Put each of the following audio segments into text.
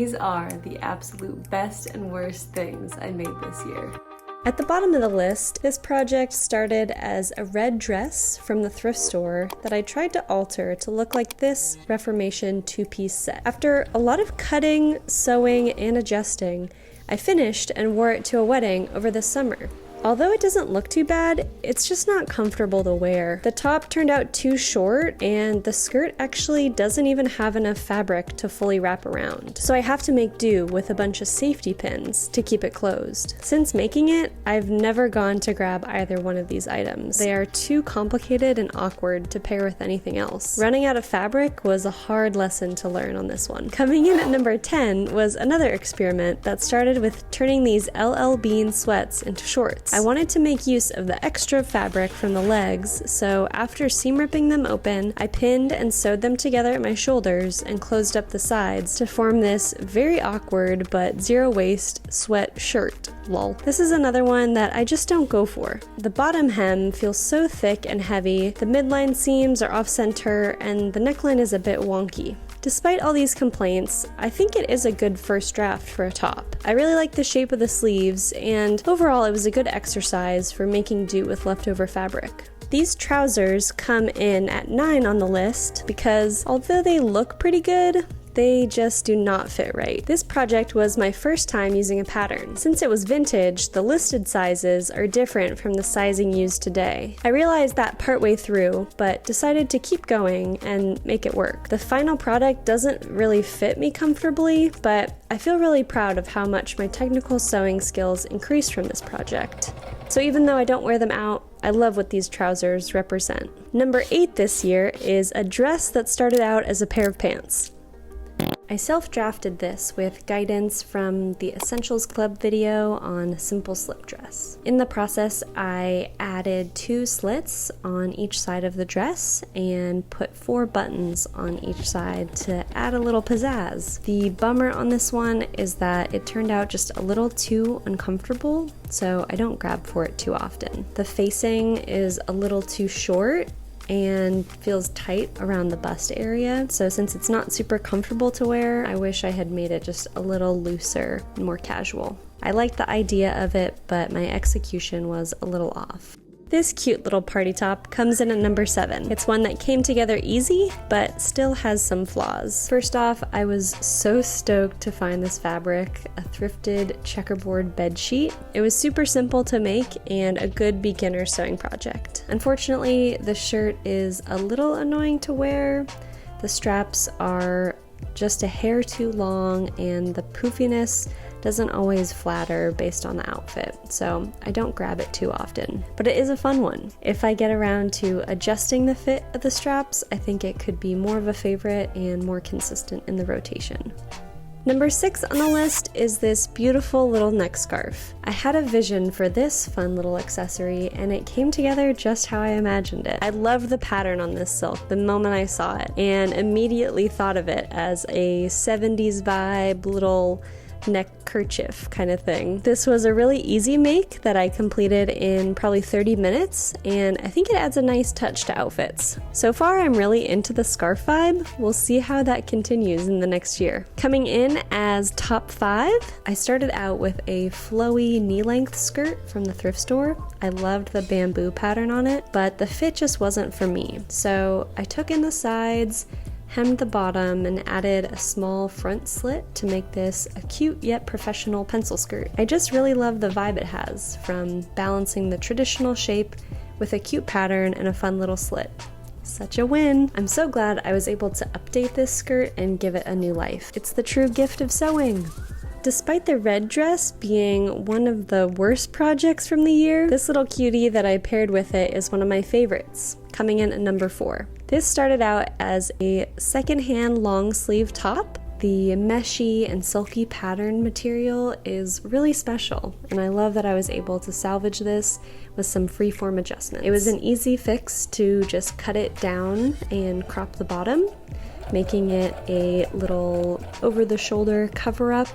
these are the absolute best and worst things I made this year. At the bottom of the list, this project started as a red dress from the thrift store that I tried to alter to look like this Reformation two-piece set. After a lot of cutting, sewing, and adjusting, I finished and wore it to a wedding over the summer. Although it doesn't look too bad, it's just not comfortable to wear. The top turned out too short, and the skirt actually doesn't even have enough fabric to fully wrap around. So I have to make do with a bunch of safety pins to keep it closed. Since making it, I've never gone to grab either one of these items. They are too complicated and awkward to pair with anything else. Running out of fabric was a hard lesson to learn on this one. Coming in at number 10 was another experiment that started with turning these LL Bean sweats into shorts. I wanted to make use of the extra fabric from the legs, so after seam ripping them open, I pinned and sewed them together at my shoulders and closed up the sides to form this very awkward but zero waist sweat shirt. Lol. This is another one that I just don't go for. The bottom hem feels so thick and heavy, the midline seams are off center, and the neckline is a bit wonky. Despite all these complaints, I think it is a good first draft for a top. I really like the shape of the sleeves, and overall it was a good exercise for making do with leftover fabric. These trousers come in at 9 on the list because although they look pretty good, they just do not fit right. This project was my first time using a pattern. Since it was vintage, the listed sizes are different from the sizing used today. I realized that partway through, but decided to keep going and make it work. The final product doesn't really fit me comfortably, but I feel really proud of how much my technical sewing skills increased from this project. So even though I don't wear them out, I love what these trousers represent. Number 8 this year is a dress that started out as a pair of pants. I self-drafted this with guidance from the Essentials Club video on simple slip dress. In the process, I added 2 slits on each side of the dress and put 4 buttons on each side to add a little pizzazz. The bummer on this one is that it turned out just a little too uncomfortable, so I don't grab for it too often. The facing is a little too short and feels tight around the bust area, so since it's not super comfortable to wear, I wish I had made it just a little looser and more casual. I liked the idea of it, but my execution was a little off. This cute little party top comes in at number 7. It's one that came together easy, but still has some flaws. First off, I was so stoked to find this fabric, a thrifted checkerboard bed sheet. It was super simple to make and a good beginner sewing project. Unfortunately, the shirt is a little annoying to wear. The straps are just a hair too long and the poofiness doesn't always flatter based on the outfit, so I don't grab it too often. But it is a fun one. If I get around to adjusting the fit of the straps, I think it could be more of a favorite and more consistent in the rotation. Number 6 on the list is this beautiful little neck scarf. I had a vision for this fun little accessory and it came together just how I imagined it. I loved the pattern on this silk the moment I saw it and immediately thought of it as a 70s vibe little neck kerchief kind of thing. This was a really easy make that I completed in probably 30 minutes, and I think it adds a nice touch to outfits. So far, I'm really into the scarf vibe. We'll see how that continues in the next year. Coming in as top 5, I started out with a flowy knee-length skirt from the thrift store. I loved the bamboo pattern on it, but the fit just wasn't for me. So I took in the sides, hemmed the bottom, and added a small front slit to make this a cute yet professional pencil skirt. I just really love the vibe it has, from balancing the traditional shape with a cute pattern and a fun little slit. Such a win! I'm so glad I was able to update this skirt and give it a new life. It's the true gift of sewing! Despite the red dress being one of the worst projects from the year, this little cutie that I paired with it is one of my favorites, coming in at number 4. This started out as a secondhand long sleeve top. The meshy and silky pattern material is really special, and I love that I was able to salvage this with some freeform adjustments. It was an easy fix to just cut it down and crop the bottom, making it a little over-the-shoulder cover-up,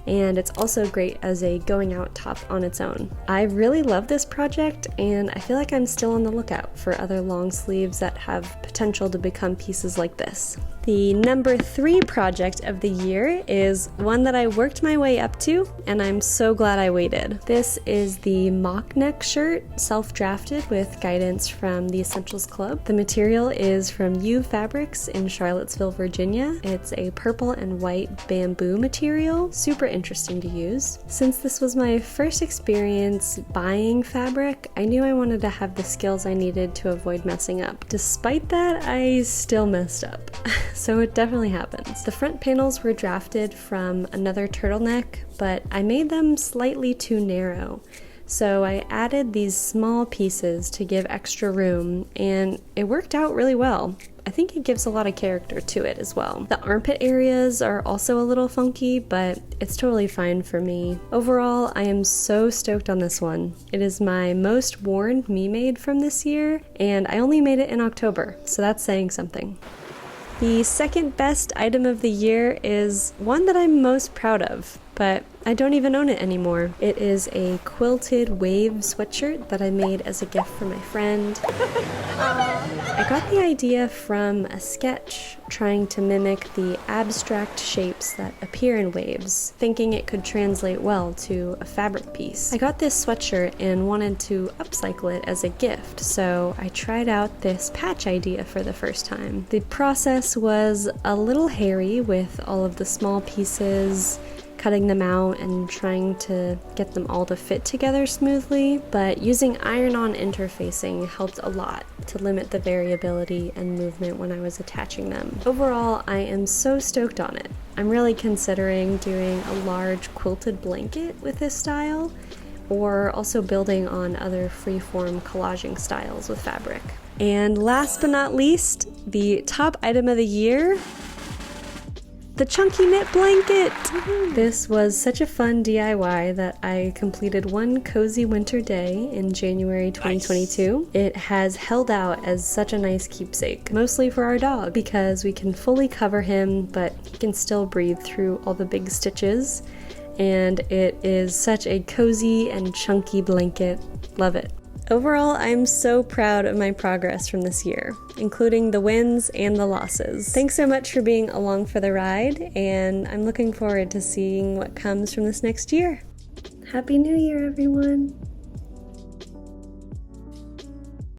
and it's also great as a going out top on its own. I really love this project, and I feel like I'm still on the lookout for other long sleeves that have potential to become pieces like this. The number 3 project of the year is one that I worked my way up to, and I'm so glad I waited. This is the mock neck shirt, self-drafted with guidance from the Essentials Club. The material is from U Fabrics in Charlottesville, Virginia. It's a purple and white bamboo material, super interesting to use. Since this was my first experience buying fabric, I knew I wanted to have the skills I needed to avoid messing up. Despite that, I still messed up. So it definitely happens. The front panels were drafted from another turtleneck, but I made them slightly too narrow. So I added these small pieces to give extra room, and it worked out really well. I think it gives a lot of character to it as well. The armpit areas are also a little funky, but it's totally fine for me. Overall, I am so stoked on this one. It is my most worn me-made from this year, and I only made it in October, so that's saying something. The second best item of the year is one that I'm most proud of, but I don't even own it anymore. It is a quilted wave sweatshirt that I made as a gift for my friend. I got the idea from a sketch trying to mimic the abstract shapes that appear in waves, thinking it could translate well to a fabric piece. I got this sweatshirt and wanted to upcycle it as a gift, so I tried out this patch idea for the first time. The process was a little hairy with all of the small pieces, cutting them out and trying to get them all to fit together smoothly, but using iron-on interfacing helped a lot to limit the variability and movement when I was attaching them. Overall, I am so stoked on it. I'm really considering doing a large quilted blanket with this style, or also building on other freeform collaging styles with fabric. And last but not least, the top item of the year, the chunky knit blanket! This was such a fun DIY that I completed one cozy winter day in January 2022. Nice. It has held out as such a nice keepsake, mostly for our dog, because we can fully cover him, but he can still breathe through all the big stitches. And it is such a cozy and chunky blanket. Love it. Overall, I'm so proud of my progress from this year, including the wins and the losses. Thanks so much for being along for the ride, and I'm looking forward to seeing what comes from this next year. Happy New Year, everyone!